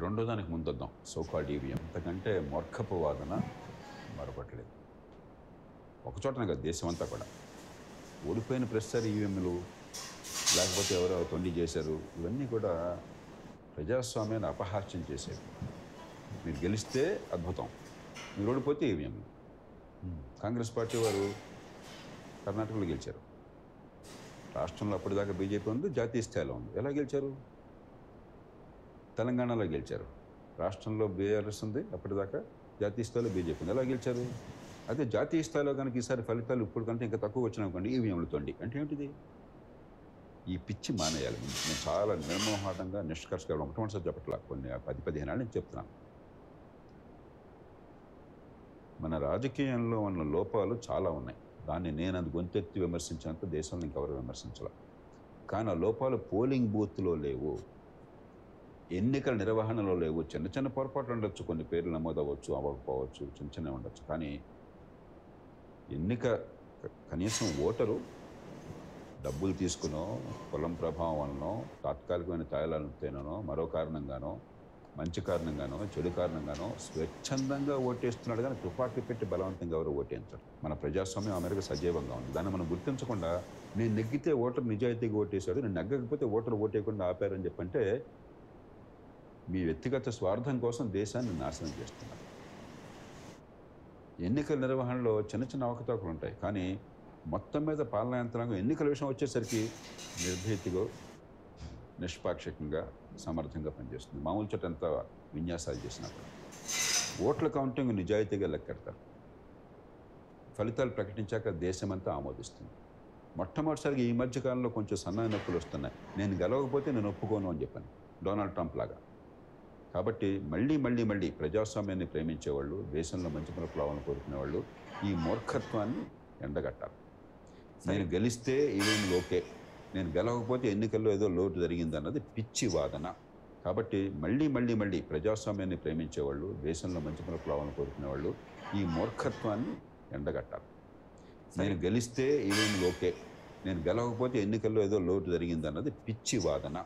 రెండో దానికి ముందొద్దాం. So called EVM అంతకంటే మూర్ఖపు వాదన మరొకట్లేదు. ఒకచోటనే కాదు, దేశం అంతా కూడా ఓడిపోయిన ప్రతిసారి ఈవీఎంలు, లేకపోతే ఎవరో తొండి చేశారు, ఇవన్నీ కూడా ప్రజాస్వామ్యాన్ని అపహాస్యం చేసేవి. మీరు గెలిస్తే అద్భుతం, మీరు ఓడిపోతే ఈవీఎంలు. కాంగ్రెస్ పార్టీ వారు కర్ణాటకలో గెలిచారు. రాష్ట్రంలో అప్పటిదాకా బీజేపీ ఉంది, జాతీయ స్థాయిలో ఉంది. ఎలా గెలిచారు? తెలంగాణలో గెలిచారు. రాష్ట్రంలో బీఆర్ఎస్ ఉంది, అప్పటిదాకా జాతీయ స్థాయిలో బీజేపీ ఉంది. ఎలా గెలిచారు? అదే జాతీయ స్థాయిలో కనుక ఈసారి ఫలితాలు ఇప్పుడు కంటే ఇంకా తక్కువ వచ్చినానుకోండి, ఈవీఎంలతోండి అంటే ఏంటిది? ఈ పిచ్చి మానేయాలి. నేను చాలా నిర్మోహాటంగా నిష్కర్షగా మొట్టమొదటిసారి చెప్పట్లా, కొన్ని 10-15 ఏళ్ళ నుంచి చెప్తున్నాను. మన రాజకీయంలో ఉన్న లోపాలు చాలా ఉన్నాయి. దాన్ని నేను అది గొంతెత్తి విమర్శించినంత దేశంలో ఇంకెవరు విమర్శించాల. కానీ ఆ లోపాలు పోలింగ్ బూత్లో లేవు, ఎన్నికల నిర్వహణలో లేవు. చిన్న చిన్న పొరపాట్లు ఉండొచ్చు, కొన్ని పేర్లు నమోదవ్వచ్చు, అవ్వకపోవచ్చు, చిన్న చిన్నవి ఉండొచ్చు. కానీ కనీసం ఓటరు డబ్బులు తీసుకునో, కులం ప్రభావం వలనో, తాత్కాలికమైన తాయిలాలతోనో, మరో కారణంగానో, మంచి కారణంగానో, చెడు కారణంగానో స్వచ్ఛందంగా ఓటేస్తున్నాడు. కానీ తుపాకీ పెట్టి బలవంతంగా ఎవరు ఓటేయించరు. మన ప్రజాస్వామ్యం ఆ మేరకు సజీవంగా ఉంది. దాన్ని మనం గుర్తించకుండా, నేను నెగ్గితే ఓటర్ నిజాయితీగా ఓటేశాడు, నేను నెగ్గకపోతే ఓటర్ ఓటేయకుండా ఆపారని చెప్పంటే మీ వ్యక్తిగత స్వార్థం కోసం దేశాన్ని నాశనం చేస్తున్నారు. ఎన్నికల నిర్వహణలో చిన్న చిన్న అవకతవకలు ఉంటాయి, కానీ మొత్తం మీద పాలనా యంత్రాంగం ఎన్నికల విషయం వచ్చేసరికి నిర్భీతిగా, నిష్పాక్షికంగా, సమర్థంగా పనిచేస్తుంది. మామూలు చోట ఎంత విన్యాసాలు చేసినప్పుడు ఓట్ల కౌంటింగ్ నిజాయితీగా లెక్కెడతారు. ఫలితాలు ప్రకటించాక దేశమంతా ఆమోదిస్తుంది. మొట్టమొదటిసారిగా ఈ మధ్యకాలంలో కొంచెం సన్నాయి నొప్పులు వస్తున్నాయి. నేను గెలవకపోతే నేను ఒప్పుకోను అని చెప్పాను, డొనాల్డ్ ట్రంప్ లాగా. కాబట్టి మళ్ళీ ప్రజాస్వామ్యాన్ని ప్రేమించేవాళ్ళు, దేశంలో మంచి పనులు రావాలని కోరుకునేవాళ్ళు ఈ మూర్ఖత్వాన్ని ఎండగట్టాలి. నేను గెలిస్తే ఈవీఎంలు ఓకే, నేను గెలవకపోతే ఎన్నికల్లో ఏదో లోటు జరిగిందన్నది పిచ్చి వాదన. కాబట్టి మళ్ళీ ప్రజాస్వామ్యాన్ని ప్రేమించేవాళ్ళు, దేశంలో మంచి పనులు రావాలని కోరుకునేవాళ్ళు ఈ మూర్ఖత్వాన్ని ఎండగట్టాలి. నేను గెలిస్తే ఈవీఎంలు ఓకే, నేను గెలవకపోతే ఎన్నికల్లో ఏదో లోటు జరిగిందన్నది పిచ్చి వాదన.